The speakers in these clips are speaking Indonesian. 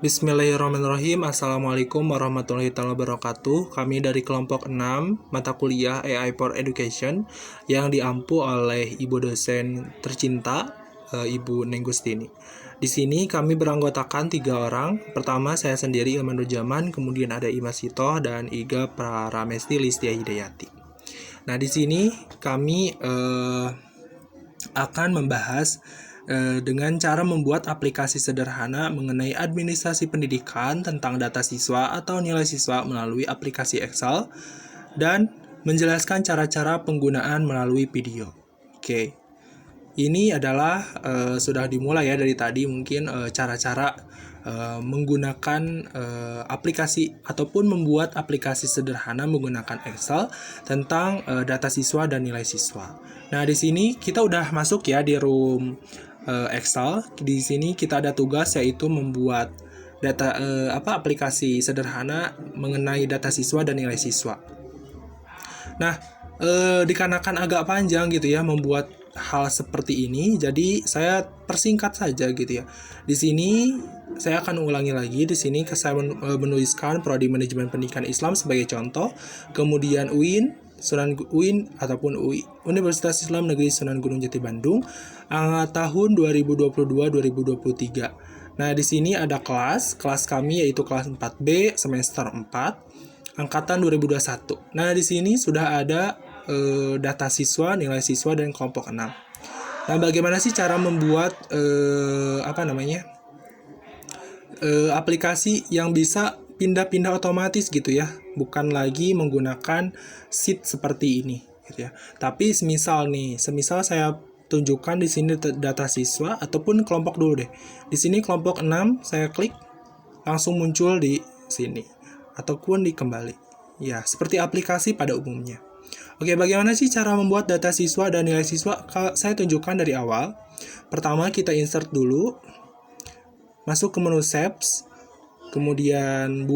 Bismillahirrahmanirrahim. Assalamualaikum warahmatullahi wabarakatuh. Kami dari kelompok 6 mata kuliah AI for Education yang diampu oleh Ibu dosen tercinta, Ibu Nenggustini. Di sini kami beranggotakan 3 orang. Pertama saya sendiri Ilman Nujaman, kemudian ada Imas Sitoh dan Iga Pramesti Listia Hidayati. Nah, di sini kami akan membahas dengan cara membuat aplikasi sederhana mengenai administrasi pendidikan tentang data siswa atau nilai siswa melalui aplikasi Excel dan menjelaskan cara-cara penggunaan melalui video. Oke, ini adalah sudah dimulai ya dari tadi mungkin cara-cara menggunakan aplikasi ataupun membuat aplikasi sederhana menggunakan Excel tentang data siswa dan nilai siswa. Nah, di sini kita udah masuk ya di room Excel. Di sini kita ada tugas yaitu membuat data aplikasi sederhana mengenai data siswa dan nilai siswa. Nah, dikarenakan agak panjang gitu ya membuat hal seperti ini, jadi saya persingkat saja gitu ya. Di sini saya akan ulangi lagi. Di sini saya menuliskan Prodi Manajemen Pendidikan Islam sebagai contoh, kemudian UIN ataupun UI Universitas Islam Negeri Sunan Gunung Jati Bandung tahun 2022-2023. Nah, di sini ada kelas kami yaitu kelas 4B semester 4 angkatan 2021. Nah, di sini sudah ada data siswa, nilai siswa dan kelompok 6. Nah, bagaimana sih cara membuat aplikasi yang bisa pindah-pindah otomatis gitu ya, bukan lagi menggunakan sheet seperti ini gitu ya. Tapi semisal saya tunjukkan di sini data siswa ataupun kelompok dulu deh. Di sini kelompok 6 saya klik langsung muncul di sini ataupun di kembali. Ya, seperti aplikasi pada umumnya. Oke, bagaimana sih cara membuat data siswa dan nilai siswa? Saya tunjukkan dari awal. Pertama kita insert dulu. Masuk ke menu Shapes. Kemudian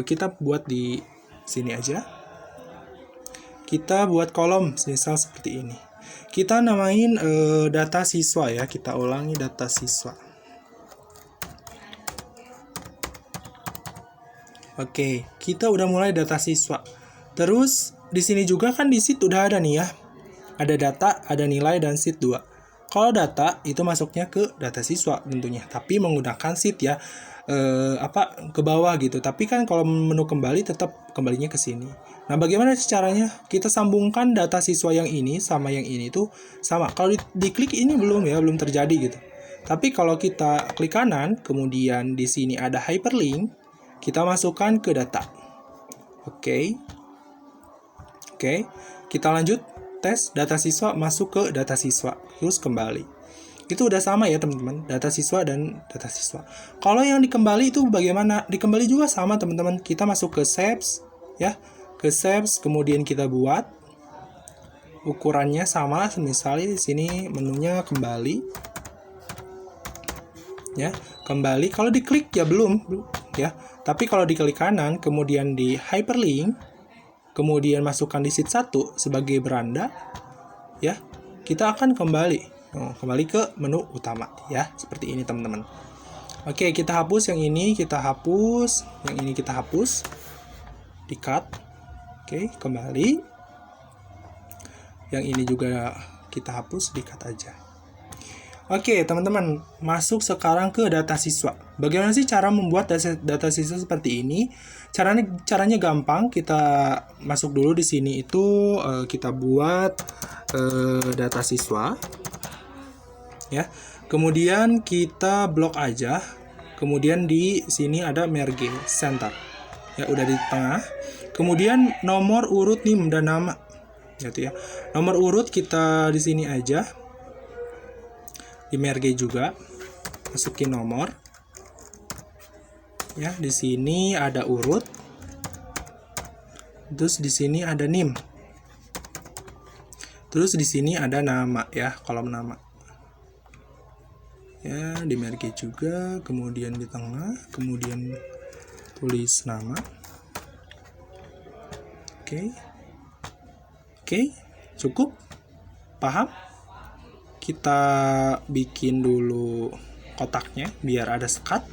kita buat di sini aja. Kita buat kolom misal seperti ini. Kita namain data siswa ya. Kita ulangi data siswa. Oke, kita udah mulai data siswa. Terus di sini juga kan di sheet udah ada nih ya. Ada data, ada nilai dan sheet 2. Kalau data itu masuknya ke data siswa tentunya, tapi menggunakan sheet ya. Ke bawah gitu. Tapi kan kalau menu kembali tetap kembalinya ke sini. Nah, bagaimana caranya? Kita sambungkan data siswa yang ini sama yang ini tuh sama. Kalau diklik ini belum terjadi gitu. Tapi kalau kita klik kanan, kemudian di sini ada hyperlink, kita masukkan ke data. Oke, kita lanjut tes data siswa masuk ke data siswa, terus kembali. Itu udah sama ya teman-teman, data siswa dan data siswa. Kalau yang dikembali itu bagaimana? Dikembali juga sama teman-teman. Kita masuk ke Shapes ya, ke Shapes, kemudian kita buat ukurannya sama. Misalnya di sini menunya kembali, ya kembali. Kalau diklik ya belum ya. Tapi kalau diklik kanan, kemudian di hyperlink, kemudian masukkan di sheet 1 sebagai beranda, ya kita akan kembali ke menu utama ya, seperti ini teman-teman. Oke, kita hapus yang ini, kita hapus yang ini, kita hapus, di cut. Oke, kembali yang ini juga kita hapus, di cut aja. Oke teman-teman, masuk sekarang ke data siswa. Bagaimana sih cara membuat data siswa seperti ini? Caranya gampang. Kita masuk dulu di sini itu kita buat data siswa. Ya, kemudian kita blok aja. Kemudian di sini ada merge center. Ya, udah di tengah. Kemudian nomor urut NIM dan nama. Gitu ya. Nomor urut kita di sini aja. Di merge juga. Masukin nomor. Ya, di sini ada urut. Terus di sini ada NIM. Terus di sini ada nama ya, kolom nama. Ya, di merge juga, kemudian di tengah, kemudian tulis nama. Oke, cukup, paham? Kita bikin dulu kotaknya biar ada sekat.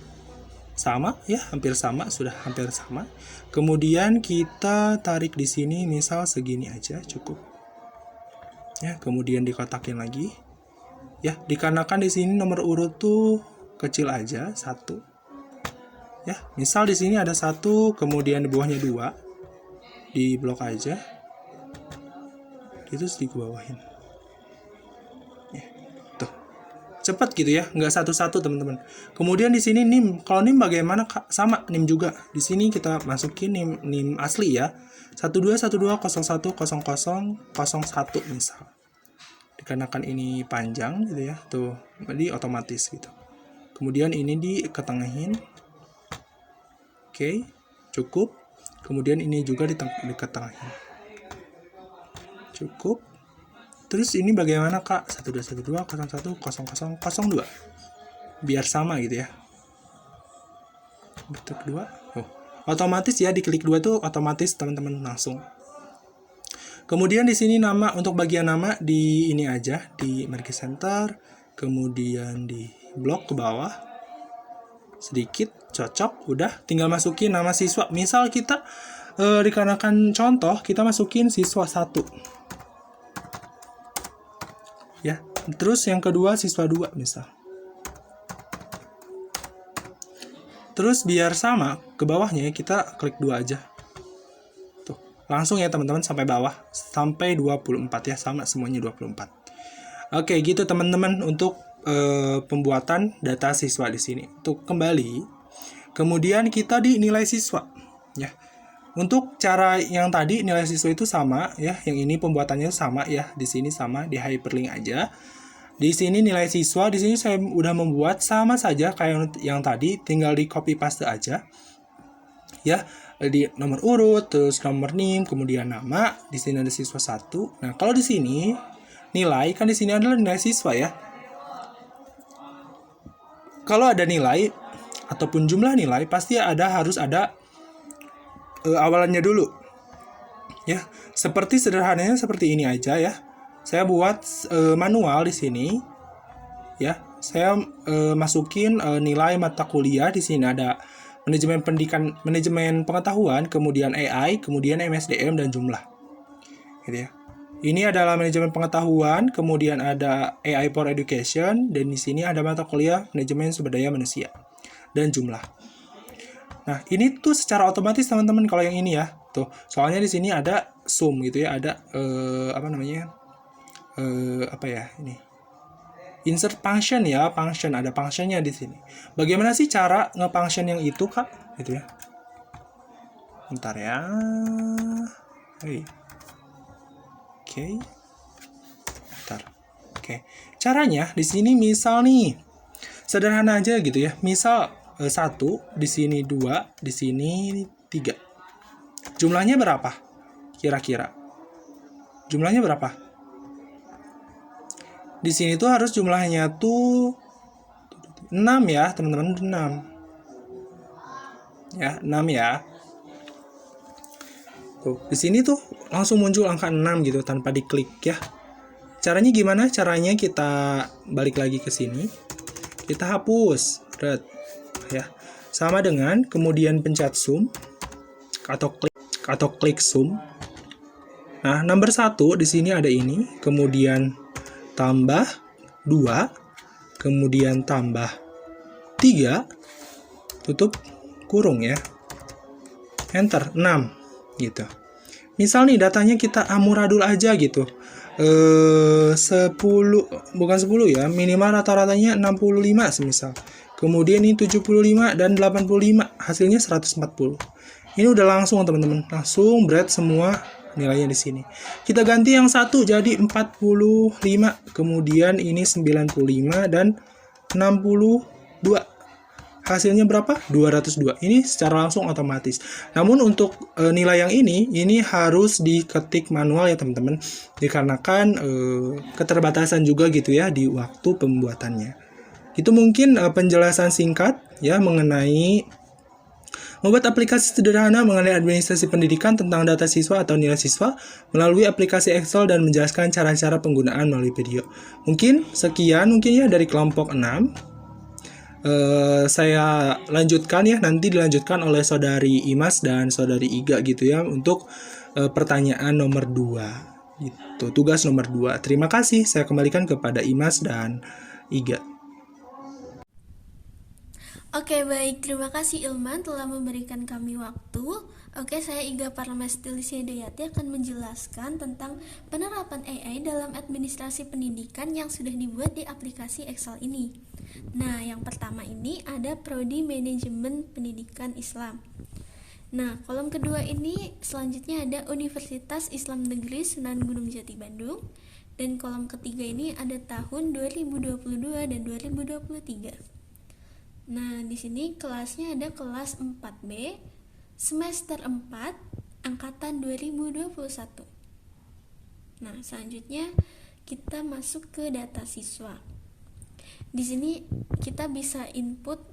sama ya, hampir sama, sudah hampir sama. Kemudian kita tarik di sini misal segini aja cukup. Ya, kemudian dikotakin lagi. Ya, dikarenakan di sini nomor urut tuh kecil aja, 1. Ya, misal di sini ada 1, kemudian di bawahnya 2. Di blok aja. Itu dibawahin. Ya, tuh. Cepat gitu ya, nggak satu-satu teman-teman. Kemudian di sini NIM. Kalau NIM bagaimana? Sama NIM juga. Di sini kita masukin NIM asli ya. 1212010001 misal. Dikarenakan ini panjang gitu ya. Tuh, jadi otomatis gitu. Kemudian ini diketengahin. Oke, cukup. Kemudian ini juga diketengahin. Cukup. Terus ini bagaimana kak? 1212010002. Biar sama gitu ya. Bentuk 2. Oh, otomatis ya, diklik 2 tuh otomatis teman-teman langsung. Kemudian di sini nama, untuk bagian nama di ini aja, di marquee center, kemudian di blok ke bawah. Sedikit, cocok, udah tinggal masukin nama siswa. Misal kita dikarenakan contoh, kita masukin siswa 1. Ya, terus yang kedua siswa 2 misal. Terus biar sama ke bawahnya kita klik 2 aja. Tuh, langsung ya teman-teman sampai bawah, sampai 24 ya, sama semuanya 24. Oke, gitu teman-teman untuk pembuatan data siswa di sini. Untuk kembali, kemudian kita di nilai siswa ya. Untuk cara yang tadi nilai siswa itu sama ya, yang ini pembuatannya sama ya, di sini sama, di hyperlink aja. Di sini nilai siswa, di sini saya udah membuat sama saja kayak yang tadi, tinggal di copy paste aja. Ya, di nomor urut, terus nomor NIM, kemudian nama, di sini ada siswa 1. Nah, kalau di sini nilai kan di sini adalah nilai siswa ya. Kalau ada nilai ataupun jumlah nilai pasti harus ada awalannya dulu ya, seperti sederhananya seperti ini aja ya. Saya buat manual di sini ya. Saya masukin nilai mata kuliah. Di sini ada manajemen pendidikan, manajemen pengetahuan, kemudian AI, kemudian MSDM dan jumlah gitu ya. Ini adalah manajemen pengetahuan, kemudian ada AI for Education, dan di sini ada mata kuliah manajemen sumber daya manusia dan jumlah. Nah, ini tuh secara otomatis teman-teman kalau yang ini ya. Tuh, soalnya di sini ada sum gitu ya, ada ini. Insert function ya, function, ada functionnya di sini. Bagaimana sih cara nge-function yang itu, Kak? Gitu ya. Bentar ya. Hey. Oke. Bentar. Oke. Caranya di sini misal nih. Sederhana aja gitu ya. Misal 1, di sini 2, di sini 3. Jumlahnya berapa? Kira-kira. Jumlahnya berapa? Di sini tuh harus jumlahnya tuh 6 ya, teman-teman, 6. Ya, 6 ya. Tuh, di sini tuh langsung muncul angka 6 gitu tanpa diklik ya. Caranya gimana? Caranya kita balik lagi ke sini. Kita hapus. Red. Ya, sama dengan kemudian pencet sum atau klik sum. Nah, nomor 1 di sini ada ini, kemudian tambah 2, kemudian tambah 3, tutup kurung ya. Enter 6 gitu. Misal nih datanya kita amburadul aja gitu. 10, bukan 10 ya, minimal rata-ratanya 65 semisal. Kemudian ini 75 dan 85, hasilnya 140. Ini udah langsung teman-teman, langsung berat semua nilainya di sini. Kita ganti yang 1 jadi 45, kemudian ini 95 dan 62. Hasilnya berapa? 202. Ini secara langsung otomatis. Namun untuk nilai yang ini harus diketik manual ya teman-teman. Dikarenakan keterbatasan juga gitu ya di waktu pembuatannya. Itu mungkin penjelasan singkat ya mengenai membuat aplikasi sederhana mengenai administrasi pendidikan tentang data siswa atau nilai siswa melalui aplikasi Excel dan menjelaskan cara-cara penggunaan melalui video. Mungkin sekian ya dari kelompok 6. Saya lanjutkan ya, nanti dilanjutkan oleh saudari Imas dan saudari Iga gitu ya untuk pertanyaan nomor 2 gitu, tugas nomor 2. Terima kasih, saya kembalikan kepada Imas dan Iga. Oke, baik. Terima kasih Ilman telah memberikan kami waktu. Oke, saya Iga Parmestilisya Dayati akan menjelaskan tentang penerapan AI dalam administrasi pendidikan yang sudah dibuat di aplikasi Excel ini. Nah, yang pertama ini ada Prodi Manajemen Pendidikan Islam. Nah, kolom kedua ini selanjutnya ada Universitas Islam Negeri Sunan Gunung Jati Bandung. Dan kolom ketiga ini ada tahun 2022 dan 2023. Nah, di sini kelasnya ada kelas 4B, semester 4, angkatan 2021. Nah, selanjutnya kita masuk ke data siswa. Di sini kita bisa input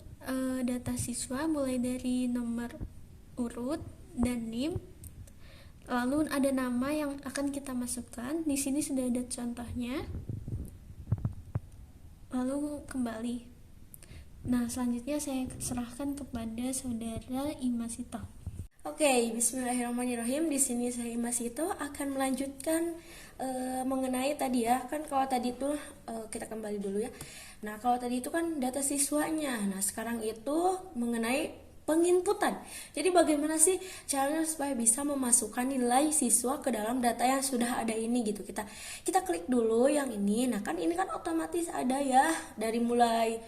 data siswa mulai dari nomor urut dan NIM. Lalu ada nama yang akan kita masukkan. Di sini sudah ada contohnya. Lalu kembali. Nah, selanjutnya saya serahkan kepada saudara Imasito. Oke, bismillahirrahmanirrahim. Di sini saya Imasito akan melanjutkan mengenai tadi ya. Kan kalau tadi itu kita kembali dulu ya. Nah, kalau tadi itu kan data siswanya. Nah, sekarang itu mengenai penginputan. Jadi bagaimana sih caranya supaya bisa memasukkan nilai siswa ke dalam data yang sudah ada ini gitu. Kita klik dulu yang ini. Nah, kan ini kan otomatis ada ya dari mulai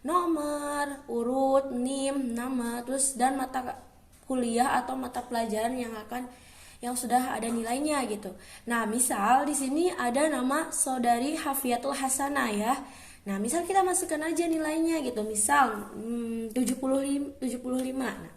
nomor, urut, NIM, nama, terus dan mata kuliah atau mata pelajaran yang sudah ada nilainya gitu. Nah, misal di sini ada nama saudari Hafiatul Hasanah ya. Nah, misal kita masukkan aja nilainya gitu. Misal 75. Nah,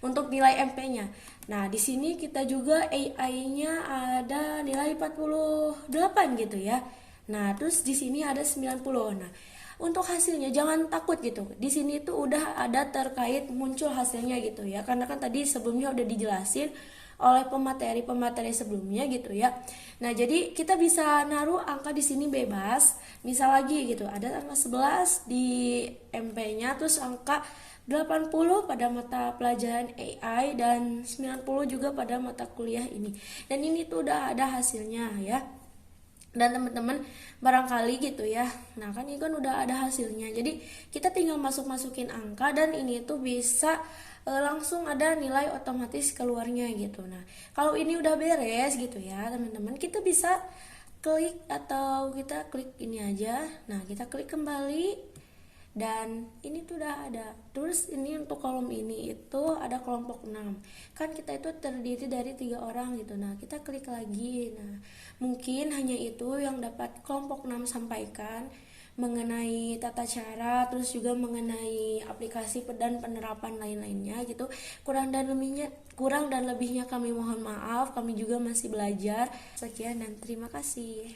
untuk nilai MP-nya. Nah, di sini kita juga AI-nya ada nilai 48 gitu ya. Nah, terus di sini ada 90. Nah, untuk hasilnya jangan takut gitu. Di sini tuh udah ada terkait muncul hasilnya gitu ya. Karena kan tadi sebelumnya udah dijelasin oleh pemateri sebelumnya gitu ya. Nah, jadi kita bisa naruh angka di sini bebas. Misal lagi gitu, ada angka 11 di MP-nya, terus angka 80 pada mata pelajaran AI dan 90 juga pada mata kuliah ini. Dan ini tuh udah ada hasilnya ya. Dan teman-teman barangkali gitu ya, nah kan ini kan udah ada hasilnya, jadi kita tinggal masukin angka dan ini tuh bisa langsung ada nilai otomatis keluarnya gitu. Nah, kalau ini udah beres gitu ya teman-teman, kita bisa klik atau kita klik ini aja. Nah, kita klik kembali dan ini tuh udah ada. Terus ini untuk kolom ini itu ada kelompok 6. Kan kita itu terdiri dari 3 orang gitu. Nah, kita klik lagi. Nah, mungkin hanya itu yang dapat kelompok 6 sampaikan mengenai tata cara, terus juga mengenai aplikasi dan penerapan lain-lainnya gitu. Kurang dan lebihnya kami mohon maaf. Kami juga masih belajar. Sekian dan terima kasih.